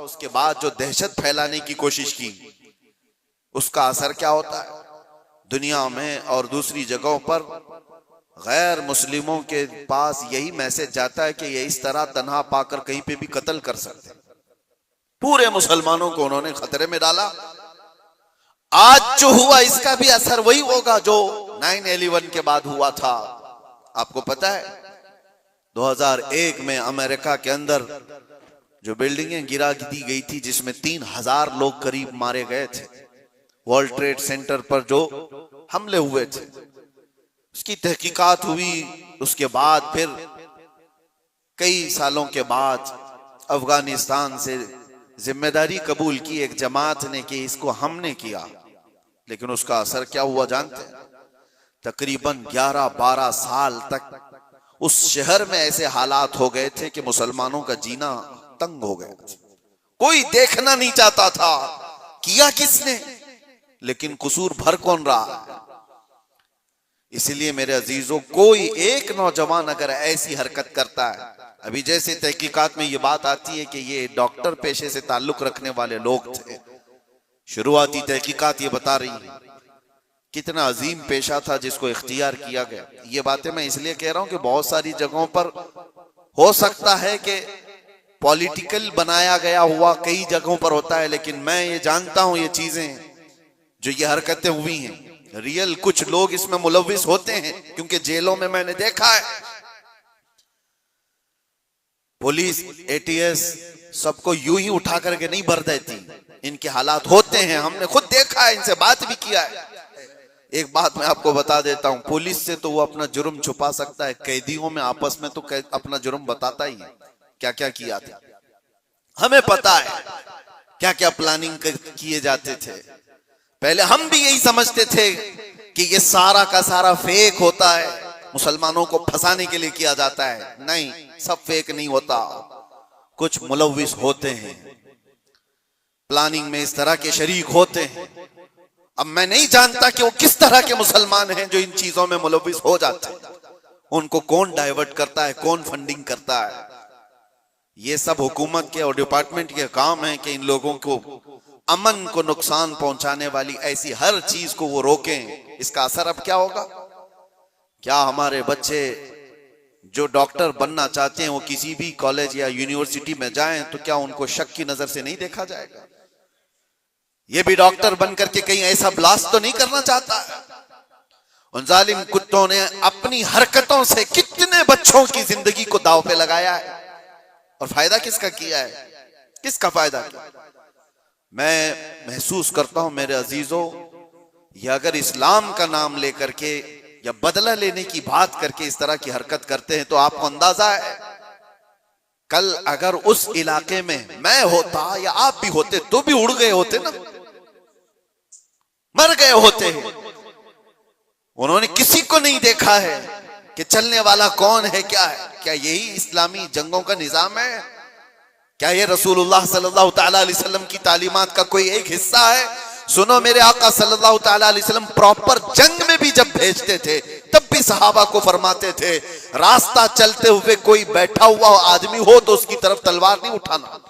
उसके बाद जो दहशत फैलाने की कोशिश की, उसका असर क्या होता है दुनिया में और दूसरी जगहों पर? गैर मुस्लिमों के पास यही मैसेज जाता है कि ये इस तरह तन्हा पाकर कहीं पे भी कत्ल कर सकते हैं। पूरे मुसलमानों को उन्होंने खतरे में डाला। आज जो हुआ इसका भी असर वही होगा जो 9/11 के बाद हुआ था। आपको पता है 2001 में अमेरिका के अंदर जो बिल्डिंगें गिरा दी गई थी जिसमें 3000 लोग करीब मारे गए थे, वर्ल्ड ट्रेड सेंटर पर जो हमले हुए थे, उसकी तहकीकात हुई। उसके बाद फिर कई सालों के बाद अफगानिस्तान से जिम्मेदारी कबूल की एक जमात ने कि इसको हमने किया, लेकिन उसका असर क्या हुआ जानते हैं? तकरीबन 11-12 साल तक उस शहर में ऐसे हालात हो गए थे कि मुसलमानों का जीना तंग हो गया। कोई देखना नहीं चाहता था किया किसने, लेकिन कसूर भर कौन रहा है? इसलिए मेरे अजीजों, कोई एक नौजवान अगर ऐसी हरकत करता है, अभी जैसे तहकीकात में ये बात आती है कि ये डॉक्टर पेशे से ताल्लुक रखने वाले लोग थे, शुरुआती तहकीकात ये बता रही है कितना अजीम पेशा था जिसको इख्तियार किया गया। ये बातें मैं इसलिए कह रहा हूं कि बहुत सारी जगहों पर हो सकता है कि पॉलिटिकल बनाया गया हुआ कई जगहों पर होता है, लेकिन मैं ये जानता हूं ये चीजें जो ये हरकतें हुई हैं, रियल कुछ लोग इसमें मुलविस होते हैं, क्योंकि जेलों में मैंने देखा है पुलिस एटीएस सबको यूं ही उठा करके नहीं भर देती, इनके हालात होते हैं, हमने खुद देखा है, इनसे बात भी किया है। एक बात मैं आपको बता देता हूं, पुलिस से तो वो अपना जुर्म छुपा सकता है, कैदियों में आपस में तो अपना जुर्म बताता ही है क्या क्या किया था। हमें पता है क्या क्या प्लानिंग किए जाते थे। पहले हम भी यही समझते थे कि ये सारा का सारा फेक होता है, मुसलमानों को फंसाने के लिए किया जाता है। नहीं, सब फेक नहीं होता, कुछ मुलविस होते हैं, प्लानिंग में इस तरह के शरीक होते हैं। अब मैं नहीं जानता कि वो किस तरह के मुसलमान हैं जो इन चीजों में मुलविस हो जाते हैं, उनको कौन डाइवर्ट करता है, कौन फंडिंग करता है। ये सब हुकूमत के और डिपार्टमेंट के काम है कि इन लोगों को अमन को नुकसान पहुंचाने वाली ऐसी हर चीज को वो रोकें। इसका असर अब क्या होगा? क्या हमारे बच्चे जो डॉक्टर बनना चाहते हैं वो किसी भी कॉलेज या यूनिवर्सिटी में जाएं तो क्या उनको शक की नजर से नहीं देखा जाएगा? ये भी डॉक्टर बनकर के कहीं ऐसा ब्लास्ट तो नहीं करना चाहता है? उन जालिम कुत्तों ने अपनी हरकतों से कितने बच्चों की जिंदगी को दांव पे लगाया है, और फायदा किसका किया है? किसका फायदा किया? मैं महसूस करता हूं मेरे अजीजों, ये अगर इस्लाम का नाम लेकर के या बदला लेने की बात करके इस तरह की हरकत करते हैं तो आपको अंदाजा है कल अगर उस इलाके में मैं होता या आप भी होते तो भी उड़ गए होते ना, मर गए होते हैं। उन्होंने किसी को नहीं देखा है कि चलने वाला कौन है, क्या है। क्या यही इस्लामी जंगों का निजाम है? क्या ये रसूलुल्लाह सल्लल्लाहु तआला अलैहि वसल्लम की तालीमात का कोई एक हिस्सा है? सुनो, मेरे आका सल्लल्लाहु तआला अलैहि वसल्लम प्रॉपर जंग में भी जब भेजते थे तब भी सहाबा को फरमाते थे, रास्ता चलते हुए कोई बैठा हुआ आदमी हो तो उसकी तरफ तलवार नहीं उठाना।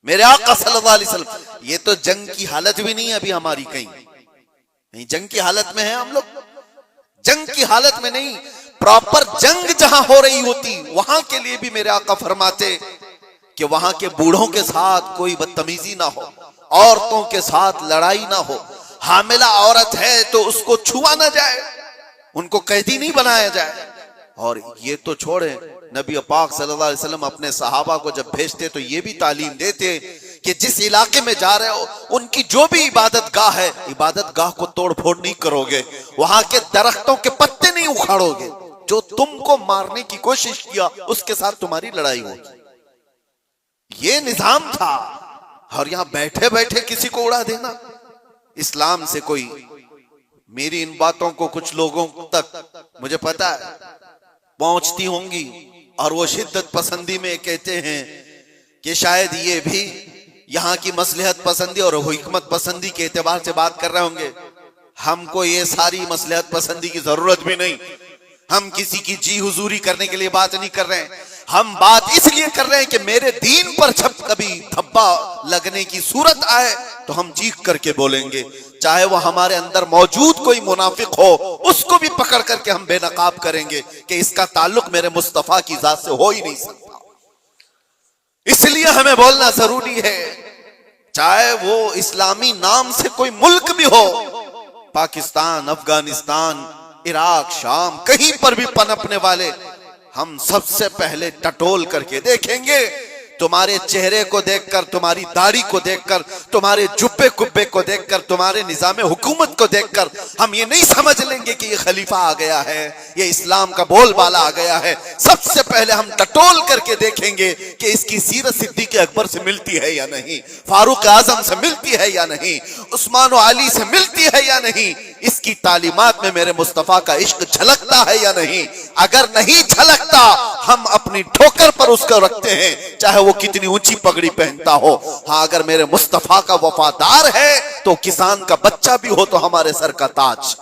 मेरे आका सल्लल्लाहु अलैहि वसल्लम, ये तो जंग की हालत भी नहीं है अभी हमारी, कहीं जंग की हालत में है हम लोग? जंग की हालत में नहीं, प्रॉपर जंग जहां हो रही होती वहां के लिए भी मेरे आका फरमाते कि वहां के बूढ़ों के साथ कोई बदतमीजी ना हो, औरतों के साथ लड़ाई ना हो, हामिला औरत है तो उसको छुआ ना जाए, उनको कैदी नहीं बनाया जाए। और ये तो छोड़े, नबी पाक सल्लल्लाहु अलैहि वसल्लम अपने सहाबा को जब भेजते तो ये भी तालीम देते कि जिस इलाके में जा रहे हो उनकी जो भी इबादत गाह है, इबादत गाह को तोड़ फोड़ नहीं करोगे, वहां के दरख्तों के पत्ते नहीं उखाड़ोगे, जो तुमको मारने की कोशिश किया उसके साथ तुम्हारी लड़ाई होगी। ये निजाम था। और यहां बैठे बैठे किसी को उड़ा देना, इस्लाम से कोई, मेरी इन बातों को कुछ लोगों तक मुझे पता है पहुंचती होंगी और वो शिद्दत पसंदी में कहते हैं कि शायद ये भी यहाँ की मसलहत पसंदी और हिकमत पसंदी के एतबार से बात कर रहे होंगे। हमको ये सारी मसलहत पसंदी की जरूरत भी नहीं, हम किसी की जी हुजूरी करने के लिए बात नहीं कर रहे हैं। हम बात इसलिए कर रहे हैं कि मेरे दीन पर जब कभी धब्बा लगने की सूरत आए तो हम चीख करके बोलेंगे, चाहे वो हमारे अंदर मौजूद कोई मुनाफिक हो, उसको भी पकड़ करके हम बेनकाब करेंगे कि इसका ताल्लुक मेरे मुस्तफा की जात से हो ही नहीं सकता। इसलिए हमें बोलना जरूरी है, चाहे वो इस्लामी नाम से कोई मुल्क भी हो, पाकिस्तान, अफगानिस्तान, इराक, शाम, कहीं पर भी पनपने वाले, हम सबसे पहले टटोल करके देखेंगे। तुम्हारे चेहरे को देखकर, तुम्हारी दाढ़ी को देखकर, तुम्हारे जुब्बे कुब्बे को देखकर, तुम्हारे निजाम हुकूमत को देखकर हम ये नहीं समझ लेंगे कि ये खलीफा आ गया है, ये इस्लाम का बोलबाला आ गया है। सबसे पहले हम टटोल करके देखेंगे कि इसकी सीरत सिद्दीक अकबर से मिलती है या नहीं, फारूक आजम से मिलती है या नहीं, उस्मान और अली से मिलती है या नहीं, इसकी तालीमात में मेरे मुस्तफा का इश्क झलकता है या नहीं। अगर नहीं झलकता, हम अपनी ठोकर पर उसको रखते हैं, चाहे वो कितनी ऊंची पगड़ी पहनता हो। हाँ, अगर मेरे मुस्तफा का वफादार है तो किसान का बच्चा भी हो तो हमारे सर का ताज।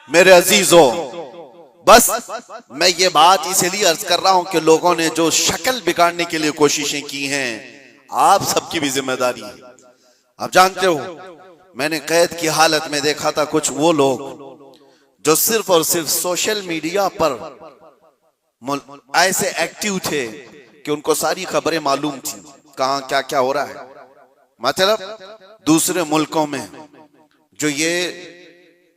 मेरे अजीजों, बस मैं ये बात इसलिए अर्ज कर रहा हूं कि लोगों ने जो शक्ल बिगाड़ने के लिए कोशिशें की हैं, आप सबकी भी जिम्मेदारी है। आप जानते हो, मैंने कैद की हालत में देखा था कुछ वो लोग जो सिर्फ और सिर्फ सोशल मीडिया पर ऐसे एक्टिव थे कि उनको सारी खबरें मालूम थी, कहां क्या क्या हो रहा है। मतलब दूसरे मुल्कों में जो ये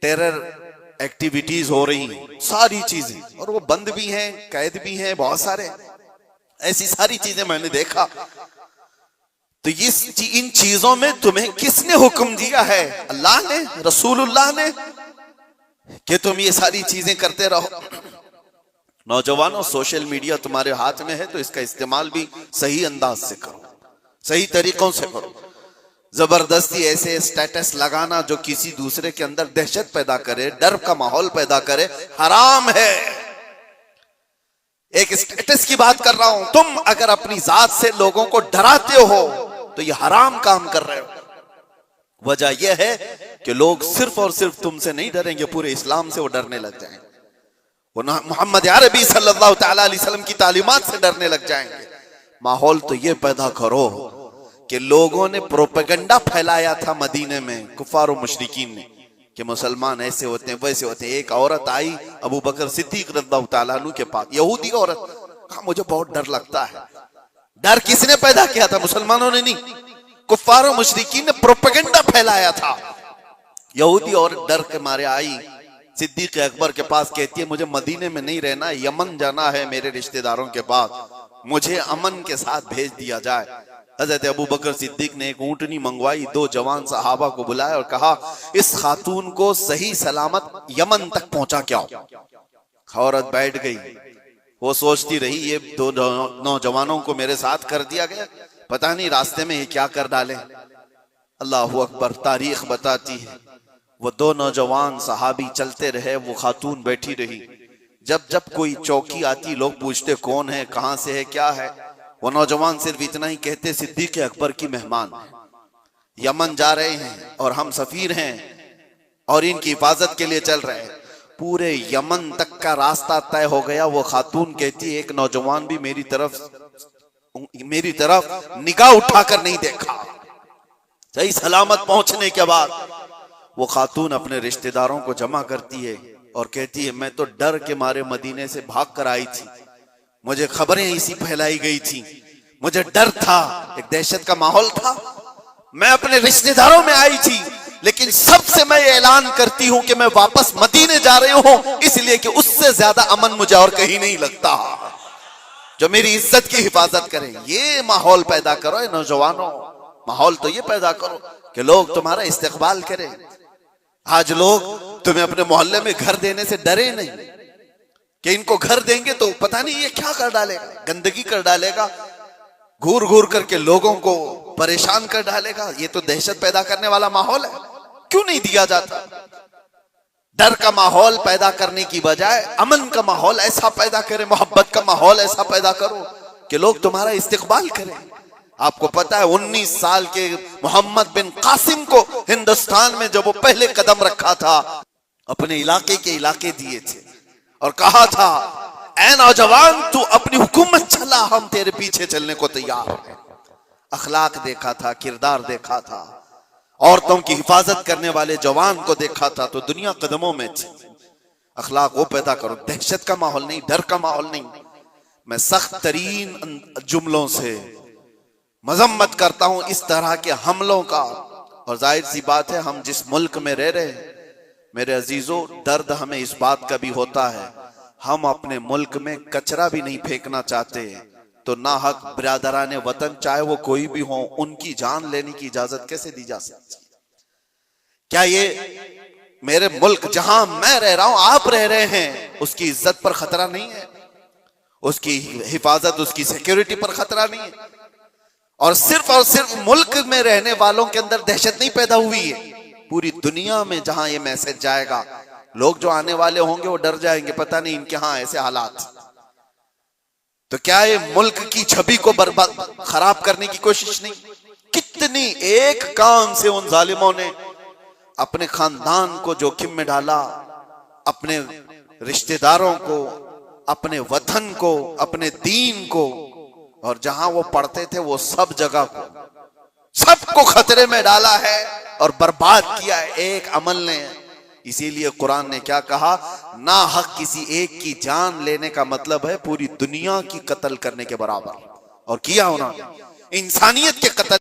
टेरर एक्टिविटीज हो रही हैं, सारी चीजें, और वो बंद भी हैं, कैद भी हैं, बहुत सारे ऐसी सारी चीजें मैंने देखा। तो इन चीजों में तुम्हें किसने हुक्म दिया है? अल्लाह ने, रसूलुल्लाह ने, कि तुम ये सारी चीजें करते रहो। नौजवानों, सोशल मीडिया तुम्हारे हाथ में है तो इसका इस्तेमाल भी सही अंदाज से करो, सही तरीकों से करो। जबरदस्ती ऐसे स्टेटस लगाना जो किसी दूसरे के अंदर दहशत पैदा करे, डर का माहौल पैदा करे, हराम है। एक स्टेटस की बात कर रहा हूं। तुम अगर अपनी जात से लोगों को डराते हो तो ये हराम काम कर रहे हो। वजह यह है कि लोग सिर्फ और सिर्फ तुमसे नहीं डरेंगे, पूरे इस्लाम से वो डरने लग जाएंगे, वो मोहम्मद अरबी सल्लल्लाहु तआला अलैहि वसल्लम की तालीमात से डरने लग जाएंगे। माहौल तो ये पैदा करो कि लोगों ने प्रोपेगेंडा फैलाया था मदीने में, कुफार और मुशरिकीन ने, कि मुसलमान ऐसे होते हैं, वैसे होते हैं। एक औरत आई अबू बकर सिद्दीक रज़ियल्लाहु तआला अन्हु के पास, यहूदी औरत, कहा मुझे बहुत डर लगता है। डर किसने पैदा किया था? मुसलमानों ने नहीं, कुफार और मुशरिकीन ने प्रोपेगेंडा फैलाया था। यहूदी और डर के मारे आई सिद्दीक अकबर के पास, कहती है मुझे मदीने में नहीं रहना, यमन जाना है मेरे रिश्तेदारों के पास, मुझे अमन के साथ भेज दिया जाए। हजरत अबू बकर सिद्दीक ने एक ऊंटनी मंगवाई, 2 जवान सहाबा को बुलाया और कहा इस खातून को सही सलामत यमन तक पहुंचा के आओ। औरत बैठ गई, वो सोचती रही ये 2 नौजवानों को मेरे साथ कर दिया गया, पता नहीं रास्ते में ये क्या कर डाले। अल्लाहु अकबर, तारीख बताती है वो 2 नौजवान सहाबी चलते रहे, वो खातून बैठी रही। जब जब कोई चौकी आती, लोग पूछते कौन है, कहां से है, क्या है, वो नौजवान सिर्फ इतना ही कहते सिद्दीक अकबर की मेहमान, यमन जा रहे हैं और हम सफीर हैं और इनकी हिफाजत के लिए चल रहे हैं। पूरे यमन तक का रास्ता तय हो गया। वो खातून कहती एक नौजवान भी मेरी तरफ निगाह उठाकर नहीं देखा। सही सलामत पहुंचने के बाद वो खातून अपने रिश्तेदारों को जमा करती है और कहती है मैं तो डर के मारे मदीने से भाग कर आई थी, मुझे खबरें इसी फैलाई गई थी, मुझे डर था, एक दहशत का माहौल था, मैं अपने रिश्तेदारों में आई थी, लेकिन सबसे मैं ऐलान करती हूं कि मैं वापस मदीने जा रही हूं, इसलिए कि उससे ज्यादा अमन मुझे और कहीं नहीं लगता जो मेरी इज्जत की हिफाजत करे। ये माहौल पैदा करो नौजवानों, माहौल तो ये पैदा करो कि लोग तुम्हारा इस्तेकबाल करें। आज लोग तुम्हें अपने मोहल्ले में घर देने से डरे नहीं कि इनको घर देंगे तो पता नहीं ये क्या कर डालेगा, गंदगी कर डालेगा, घूर घूर करके लोगों को परेशान कर डालेगा। ये तो दहशत पैदा करने वाला माहौल है, क्यों नहीं दिया जाता? डर का माहौल पैदा करने की बजाय अमन का माहौल ऐसा पैदा करें, मोहब्बत का माहौल ऐसा पैदा करो कि लोग तुम्हारा इस्तेकबाल करें। आपको पता है 19 साल के मोहम्मद बिन कासिम को हिंदुस्तान में जब वो पहले कदम रखा था, अपने इलाके के इलाके दिए थे और कहा था, ऐ नौजवान तू अपनी हुकूमत चला, हम तेरे पीछे चलने को तैयार हैं। अखलाक देखा था, किरदार देखा था, औरतों की हिफाजत करने वाले जवान को देखा था, तो दुनिया कदमों में थी। अखलाक वो पैदा करो, दहशत का माहौल नहीं, डर का माहौल नहीं। मैं सख्त तरीन जुमलों से मजम्मत करता हूं इस तरह के हमलों का। और जाहिर सी बात है, हम जिस मुल्क में रह रहे हैं मेरे अजीजों, दर्द हमें इस बात का भी होता है, हम अपने मुल्क में कचरा भी नहीं फेंकना चाहते, तो ना हक बिरादराने वतन चाहे वो कोई भी हो, उनकी जान लेने की इजाजत कैसे दी जा सकती? क्या ये मेरे मुल्क जहां मैं रह रहा हूं, आप रह रहे हैं, उसकी इज्जत पर खतरा नहीं है? उसकी हिफाजत, उसकी सिक्योरिटी पर खतरा नहीं है? और सिर्फ मुल्क में रहने वालों के अंदर दहशत नहीं पैदा हुई है, पूरी दुनिया में जहां ये मैसेज जाएगा, लोग जो आने वाले होंगे वो डर जाएंगे, पता नहीं इनके यहां ऐसे हालात। तो क्या ये मुल्क की छवि को बर्बाद खराब करने की कोशिश नहीं? कितनी एक काम से उन जालिमों ने अपने खानदान को जोखिम में डाला, अपने रिश्तेदारों को, अपने वतन को, अपने दीन को, और जहां वो पढ़ते थे वो सब जगह को, सबको खतरे में डाला है और बर्बाद किया है एक अमल ने। इसीलिए कुरान ने क्या कहा, ना हक किसी एक की जान लेने का मतलब है पूरी दुनिया की कत्ल करने के बराबर, और किया उन्होंने इंसानियत के कत्ल।